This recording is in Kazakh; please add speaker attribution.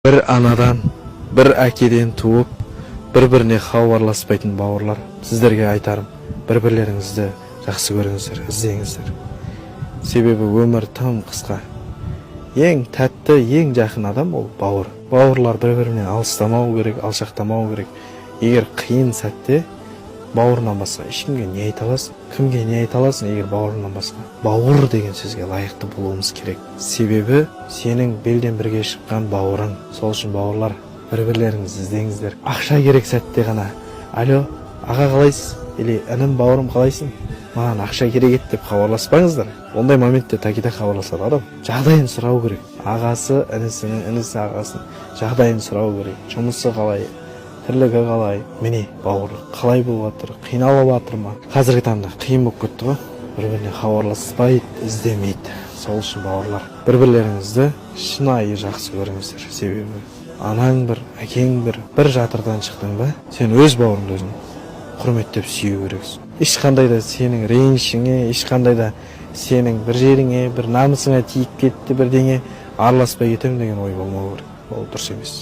Speaker 1: Bir anadan, bir әкеден туып, бір-біріне хабарласпайтын бауырлар, сіздерге айтарым, бір-бірлеріңізді жақсы көріңіздер, іздеңіздер. Себебі өмір тым қысқа. Ең тәтті, ең жақын адам ол бауыр. Бауырлар бір-бірінен алыстамау керек, алшақтамау керек. Егер қиын сәтте бауырынан басқа ешкімге не айта аласың? Кімге не айта аласың егер бауырынан басқа? Бауыр деген сөзге лайықты болуымыз керек. Себебі сенің белден бірге шыққан бауырың. Сол үшін бауырлар, бір-бірлеріңізді іздеңіздер. Ақша керек сәтте ғана: алло, аға қалайсыз? Или інім, бауырым қалайсың? Маған ақша керек еді деп хабарласпаңыздар. Ондай моментте такида хабарласады адам. Жағдайын сұрау керек. Ағасы інісінің, інісі ағасын жағдайын сұрау керек. Жұмысы қалай? Тірлігі қалай? Міне бауырлық қалай болып жатыр? Қиналып жатыр ма? Қазіргі таңда қиын болып кетті ғой. Бір-біріне хабарласпайды, іздемейді. Сол үшін бауырлар, бір-бірлеріңізді шынайы жақсы көріңіздер. Себебі анаң бір, әкең бір жатырдан шықтың ба, сен өз бауырыңды өзің құрметтеп сүю керексің. Ешқандай да сенің ренішіңе, ешқандай да сенің бір жеріңе, бір намысыңа тиіп кетті бірдеңе, араласпай кетемін деген ой болмау керек. Ол дұрыс емес.